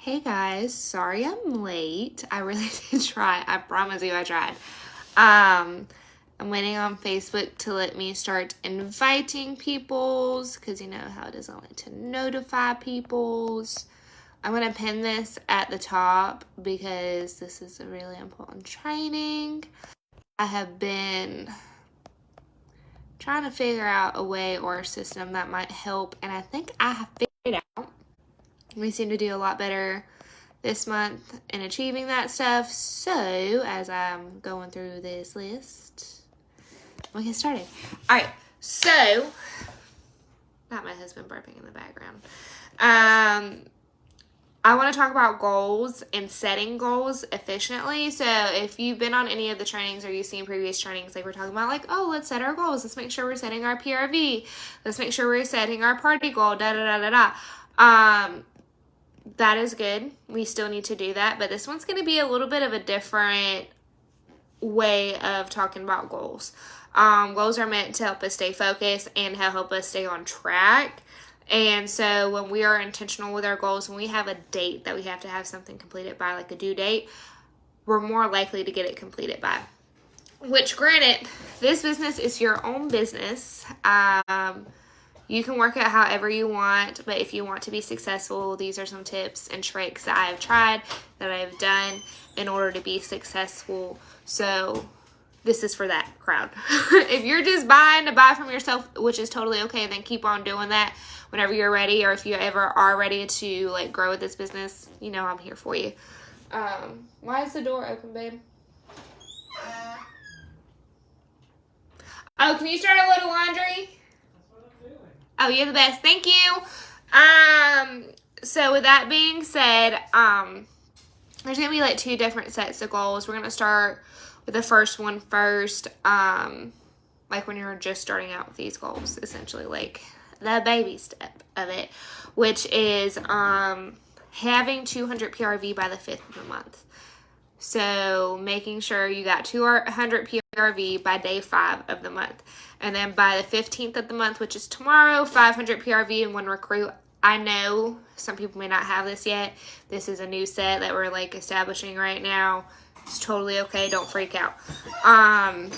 Hey guys, sorry I'm late. I really did try. I promise you I tried. I'm waiting on Facebook to let me start inviting peoples because you know how it doesn't like to notify peoples. I'm going to pin this at the top because this is a really important training. I have been trying to figure out a way or a system that might help, and I think I have figured it out. We seem to do a lot better this month in achieving that stuff. So as I'm going through this list, we'll get started. All right. So, not my husband burping in the background. I want to talk about goals and setting goals efficiently. So if you've been on any of the trainings or you've seen previous trainings, like we're talking about like, oh, let's set our goals. Let's make sure we're setting our PRV. Let's make sure we're setting our party goal, that is good. We still need to do that, but this one's going to be a little bit of a different way of talking about goals. Goals are meant to help us stay focused and help us stay on track. And so when we are intentional with our goals, when we have a date that we have to have something completed by, like a due date, we're more likely to get it completed by. Which, granted, this business is your own business. You can work it however you want, but if you want to be successful, these are some tips and tricks that I have tried, that I have done in order to be successful. So this is for that crowd. If you're just buying to buy from yourself, which is totally okay, then keep on doing that whenever you're ready, or if you ever are ready to like grow with this business, you know I'm here for you. Why is the door open, babe? Oh, can you start a load of laundry? Oh, you're the best. Thank you. So with that being said, there's going to be like two different sets of goals. We're going to start with the first one first. Like when you're just starting out with these goals, essentially like the baby step of it, which is, having 200 PRV by the 5th of the month. So making sure you got 200 PRV by day 5 of the month. And then by the 15th of the month, which is tomorrow, 500 PRV and 1 recruit. I know some people may not have this yet. This is a new set that we're like establishing right now. It's totally okay. Don't freak out. And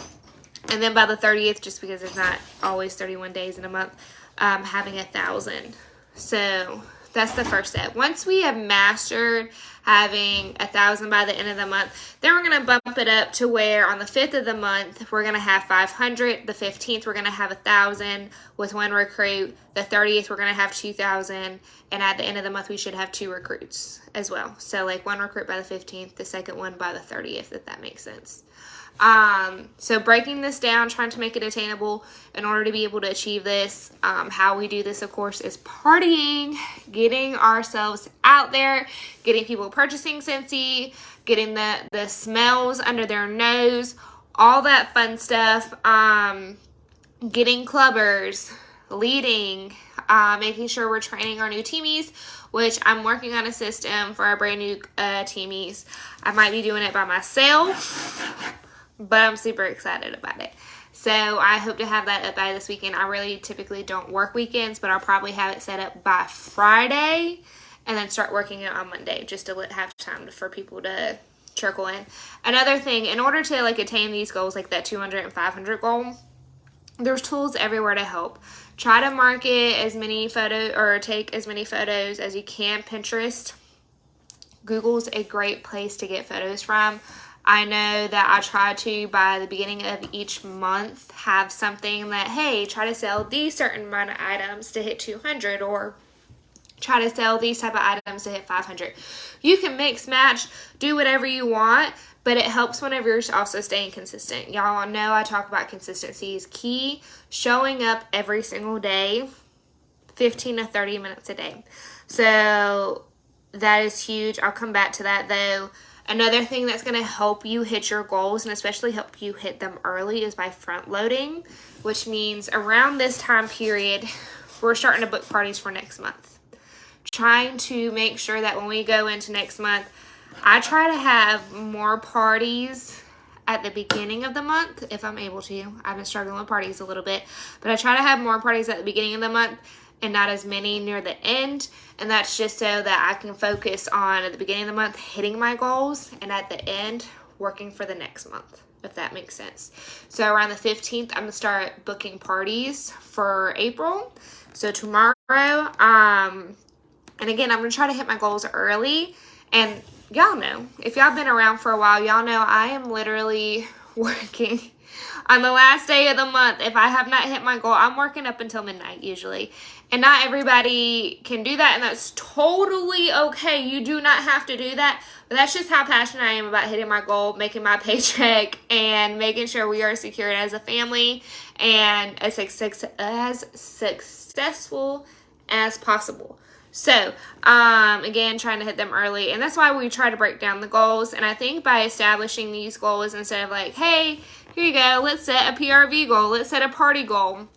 then by the 30th, just because it's not always 31 days in a month, having 1,000. So that's the first step. Once we have mastered having 1,000 by the end of the month, then we're going to bump it up to where on the 5th of the month, we're going to have 500. The 15th, we're going to have 1,000 with 1 recruit. The 30th, we're going to have 2,000. And at the end of the month, we should have 2 recruits as well. So like 1 recruit by the 15th, the second one by the 30th, if that makes sense. So breaking this down, trying to make it attainable in order to be able to achieve this. How we do this, of course, is partying, getting ourselves out there, getting people purchasing Scentsy, getting the smells under their nose, all that fun stuff, getting clubbers, leading, making sure we're training our new teamies, which I'm working on a system for our brand new teamies. I might be doing it by myself, but I'm super excited about it. So I hope to have that up by this weekend. I really typically don't work weekends, but I'll probably have it set up by Friday and then start working it on Monday just to have time for people to trickle in. Another thing, in order to like attain these goals, like that 200 and 500 goal, there's tools everywhere to help. Try to market as many photos or take as many photos as you can. Pinterest, Google's a great place to get photos from. I know that I try to, by the beginning of each month, have something that, hey, try to sell these certain amount of items to hit 200, or try to sell these type of items to hit 500. You can mix, match, do whatever you want, but it helps whenever you're also staying consistent. Y'all know I talk about consistency is key. Showing up every single day, 15 to 30 minutes a day. So that is huge. I'll come back to that though. Another thing that's going to help you hit your goals, and especially help you hit them early, is by front loading, which means around this time period, we're starting to book parties for next month. Trying to make sure that when we go into next month, I try to have more parties at the beginning of the month if I'm able to. I've been struggling with parties a little bit, but I try to have more parties at the beginning of the month and not as many near the end. And that's just so that I can focus on, at the beginning of the month, hitting my goals, and at the end, working for the next month, if that makes sense. So around the 15th, I'm gonna start booking parties for April. So tomorrow, and again, I'm gonna try to hit my goals early. And y'all know, if y'all been around for a while, y'all know I am literally working on the last day of the month. If I have not hit my goal, I'm working up until midnight usually. And not everybody can do that, and that's totally okay. You do not have to do that. But that's just how passionate I am about hitting my goal, making my paycheck, and making sure we are secured as a family and as successful as possible. So, again, trying to hit them early. And that's why we try to break down the goals. And I think by establishing these goals, instead of like, hey, here you go, let's set a PRV goal, let's set a party goal.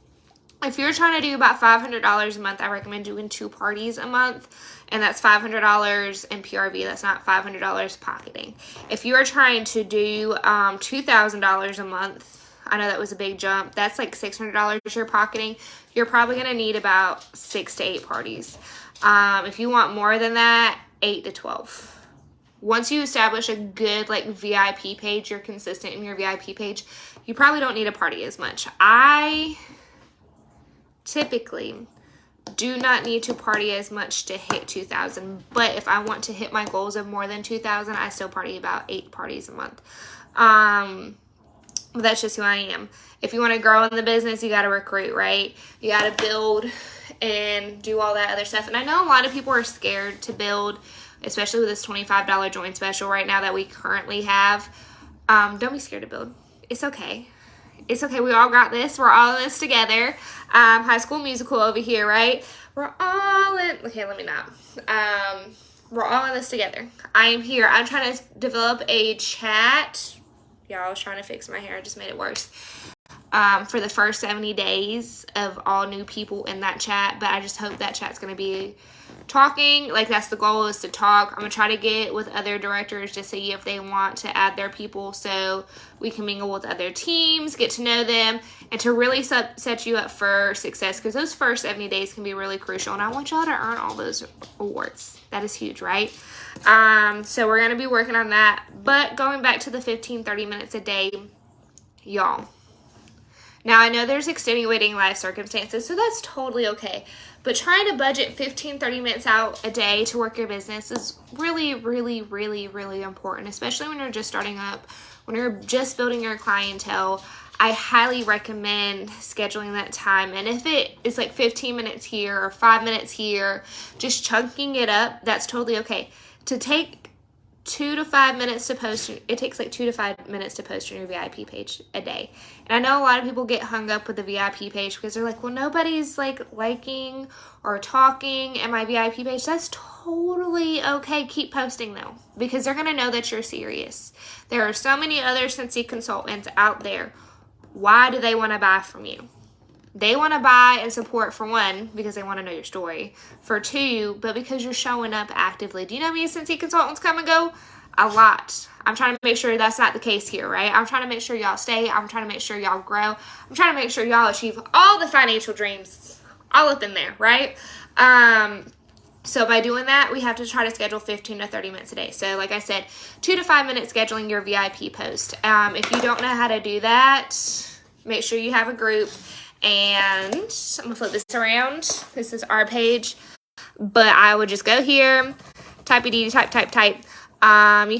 If you're trying to do about $500 a month, I recommend doing 2 parties a month. And that's $500 in PRV. That's not $500 pocketing. If you are trying to do $2,000 a month, I know that was a big jump. That's like $600 you're pocketing. You're probably going to need about 6 to 8 parties. If you want more than that, 8 to 12. Once you establish a good like VIP page, you're consistent in your VIP page, you probably don't need a party as much. I typically do not need to party as much to hit 2,000, but if I want to hit my goals of more than 2,000, I still party about 8 parties a month. But that's just who I am. If you want to grow in the business, you got to recruit, right? You got to build and do all that other stuff. And I know a lot of people are scared to build, especially with this $25 join special right now that we currently have. Don't be scared to build. It's okay. It's okay. We all got this. We're all in this together. High School Musical over here, right? We're all in. Okay, let me not. We're all in this together. I am here. I'm trying to develop a chat. Y'all, I was trying to fix my hair. I just made it worse. For the first 70 days of all new people in that chat. But I just hope that chat's going to be talking. Like, that's the goal, is to talk. I'm going to try to get with other directors to see if they want to add their people so we can mingle with other teams, get to know them, and to really set you up for success, because those first 70 days can be really crucial. And I want y'all to earn all those awards. That is huge, right? So we're going to be working on that. But going back to the 15, 30 minutes a day, y'all. Now, I know there's extenuating life circumstances, so that's totally okay. But trying to budget 15, 30 minutes out a day to work your business is really, really, really, really important, especially when you're just starting up, when you're just building your clientele. I highly recommend scheduling that time. And if it is like 15 minutes here or 5 minutes here, just chunking it up, that's totally okay. To take 2 to 5 minutes to post, it takes like 2 to 5 minutes to post on your VIP page a day. And I know a lot of people get hung up with the VIP page because they're like, well, nobody's like liking or talking in my VIP page. That's totally okay. Keep posting though, because they're going to know that you're serious. There are so many other Scentsy consultants out there. Why do they want to buy from you? They want to buy and support, for one, because they want to know your story. For 2, but because you're showing up actively. Do you know how many Scentsy consultants come and go? A lot. I'm trying to make sure that's not the case here, right? I'm trying to make sure y'all stay. I'm trying to make sure y'all grow. I'm trying to make sure y'all achieve all the financial dreams all up in there, right? So by doing that, we have to try to schedule 15 to 30 minutes a day. So like I said, 2 to 5 minutes scheduling your VIP post. If you don't know how to do that, make sure you have a group. And I'm going to flip this around. This is our page. But I would just go here, type. You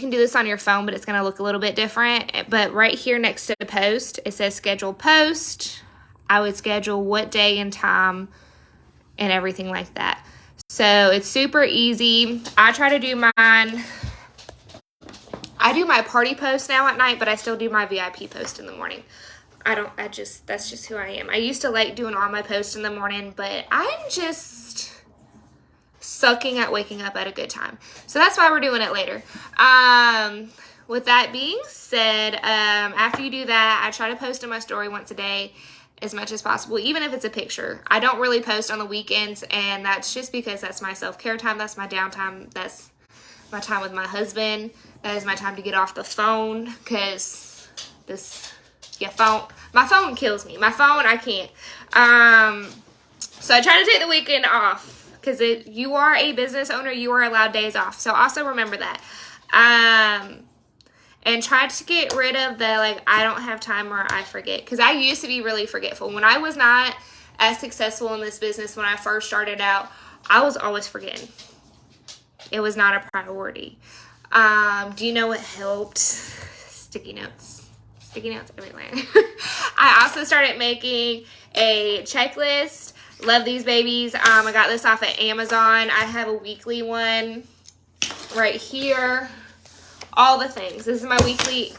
can do this on your phone, but it's going to look a little bit different. But right here next to the post, it says schedule post. I would schedule what day and time and everything like that. So it's super easy. I try to do mine. I do my party post now at night, but I still do my VIP post in the morning. That's just who I am. I used to like doing all my posts in the morning, but I'm just sucking at waking up at a good time. So that's why we're doing it later. With that being said, after you do that, I try to post in my story once a day as much as possible, even if it's a picture. I don't really post on the weekends, and that's just because that's my self-care time. That's my downtime. That's my time with my husband. That is my time to get off the phone, because my phone kills me. My phone, I can't. So I try to take the weekend off because you are a business owner. You are allowed days off. So also remember that. And try to get rid of the, like, I don't have time or I forget. Because I used to be really forgetful. When I was not as successful in this business when I first started out, I was always forgetting. It was not a priority. Do you know what helped? Sticky notes. Sticky notes everywhere. I also started making a checklist. Love these babies. I got this off of Amazon. I have a weekly one right here. All the things. This is my weekly.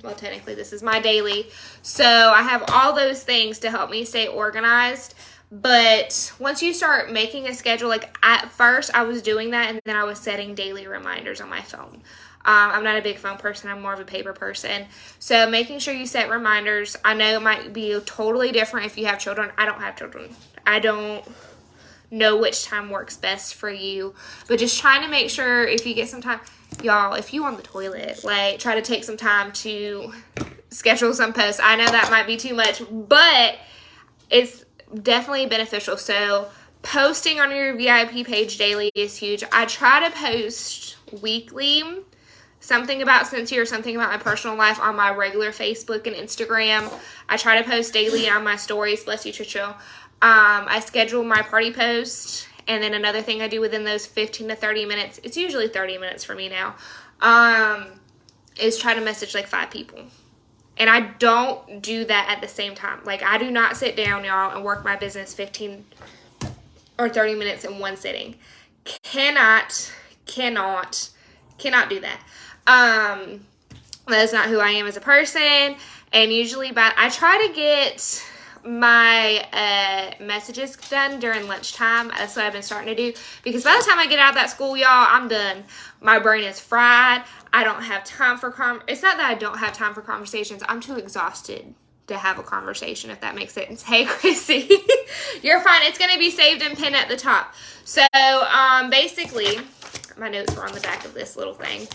Well, technically, this is my daily. So I have all those things to help me stay organized. But once you start making a schedule, like at first I was doing that and then I was setting daily reminders on my phone. I'm not a big phone person. I'm more of a paper person. So making sure you set reminders. I know it might be totally different if you have children. I don't have children. I don't know which time works best for you. But just trying to make sure if you get some time, y'all, if you on the toilet, like try to take some time to schedule some posts. I know that might be too much, but it's definitely beneficial. So posting on your VIP page daily is huge. I try to post weekly something about Scentsy or something about my personal life on my regular Facebook and Instagram. I try to post daily on my stories. Bless you, Tricia. I schedule my party post, and then another thing I do within those 15 to 30 minutes, it's usually 30 minutes for me now, is try to message like 5 people. And I don't do that at the same time. Like, I do not sit down, y'all, and work my business 15 or 30 minutes in one sitting. Cannot do that. That's not who I am as a person. And usually I try to get my messages done during lunchtime. That's what I've been starting to do. Because by the time I get out of that school, y'all, I'm done. My brain is fried. I don't have time for it's not that I don't have time for conversations. I'm too exhausted to have a conversation, if that makes sense. Hey, Chrissy. You're fine. It's going to be saved and pinned at the top. So, basically, my notes were on the back of this little thing.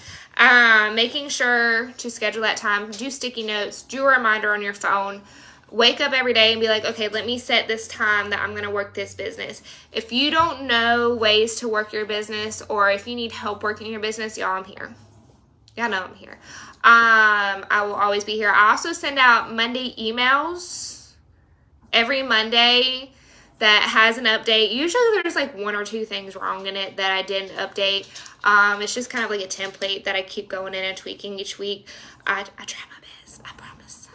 Making sure to schedule that time. Do sticky notes. Do a reminder on your phone. Wake up every day and be like, okay, let me set this time that I'm going to work this business. If you don't know ways to work your business, or if you need help working your business, y'all, I'm here. Y'all know I'm here. I will always be here. I also send out Monday emails every Monday that has an update. Usually there's like 1 or 2 things wrong in it that I didn't update. It's just kind of like a template that I keep going in and tweaking each week. I try my best, I promise.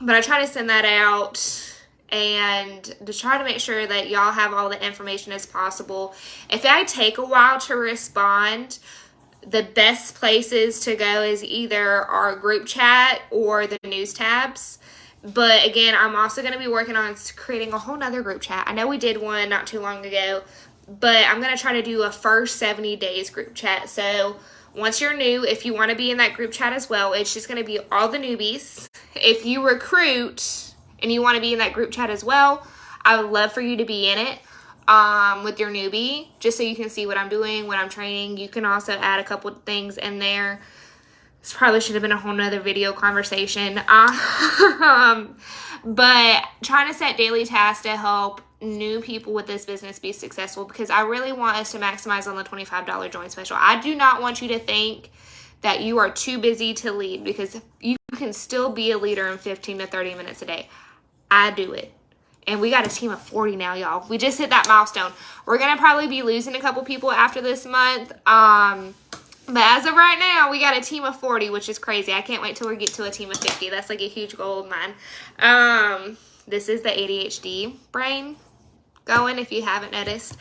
But I try to send that out and to try to make sure that y'all have all the information as possible. If I take a while to respond, the best places to go is either our group chat or the news tabs. But again, I'm also going to be working on creating a whole nother group chat. I know we did one not too long ago, but I'm going to try to do a first 70 days group chat. So once you're new, if you want to be in that group chat as well, it's just going to be all the newbies. If you recruit and you want to be in that group chat as well, I would love for you to be in it with your newbie, just so you can see what I'm doing, what I'm training. You can also add a couple things in there. This probably should have been a whole nother video conversation. But trying to set daily tasks to help new people with this business be successful, because I really want us to maximize on the $25 join special. I do not want you to think that you are too busy to lead, because you can still be a leader in 15 to 30 minutes a day. I do it. And we got a team of 40 now, y'all. We just hit that milestone. We're going to probably be losing a couple people after this month. But as of right now, we got a team of 40, which is crazy. I can't wait till we get to a team of 50. That's like a huge goal of mine. This is the ADHD brain going, if you haven't noticed.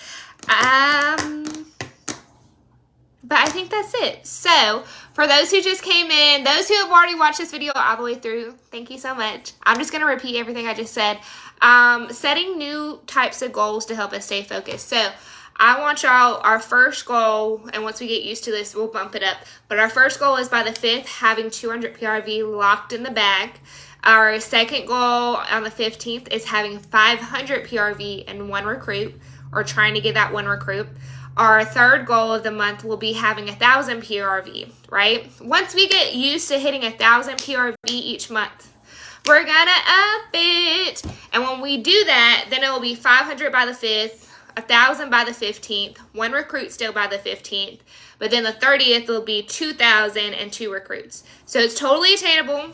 But I think that's it. So, for those who just came in, those who have already watched this video all the way through, thank you so much. I'm just going to repeat everything I just said. Setting new types of goals to help us stay focused. So, I want y'all, our first goal, and once we get used to this, we'll bump it up. But our first goal is by the 5th, having 200 PRV locked in the bag. Our second goal on the 15th is having 500 PRV and 1 recruit, or trying to get that 1 recruit. Our third goal of the month will be having 1,000 PRV, right? Once we get used to hitting 1,000 PRV each month, we're gonna up it. And when we do that, then it will be 500 by the 5th, 1,000 by the 15th, 1 recruit still by the 15th. But then the 30th will be 2,000 and 2 recruits. So it's totally attainable.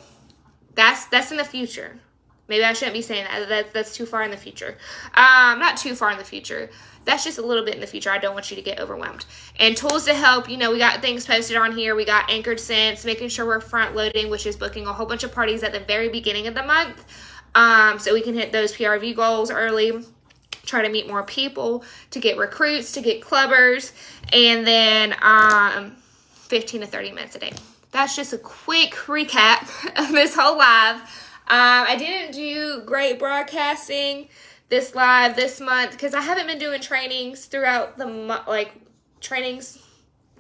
That's in the future. Maybe I shouldn't be saying that. That's too far in the future. Not too far in the future. That's just a little bit in the future. I don't want you to get overwhelmed. And tools to help, we got things posted on here. We got Anchored Sense, making sure we're front loading, which is booking a whole bunch of parties at the very beginning of the month. So we can hit those PRV goals early, try to meet more people, to get recruits, to get clubbers, and then 15 to 30 minutes a day. That's just a quick recap of this whole live. I didn't do great broadcasting this live this month because I haven't been doing trainings throughout the month, trainings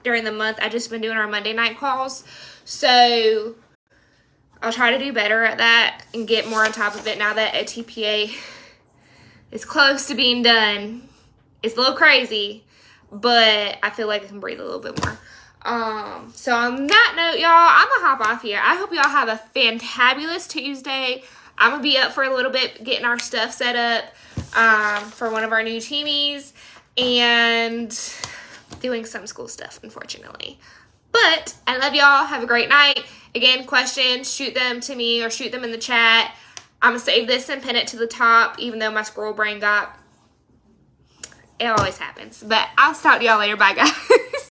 during the month. I just been doing our Monday night calls. So I'll try to do better at that and get more on top of it now that a TPA is close to being done. It's a little crazy, but I feel like I can breathe a little bit more. So on that note, y'all, I'm gonna hop off here. I hope y'all have a fantabulous Tuesday. I'm gonna be up for a little bit getting our stuff set up for one of our new teamies and doing some school stuff, unfortunately. But I love y'all. Have a great night. Again, questions, shoot them to me or shoot them in the chat. I'm gonna save this and pin it to the top, even though my squirrel brain it always happens. But I'll talk to y'all later. Bye, guys.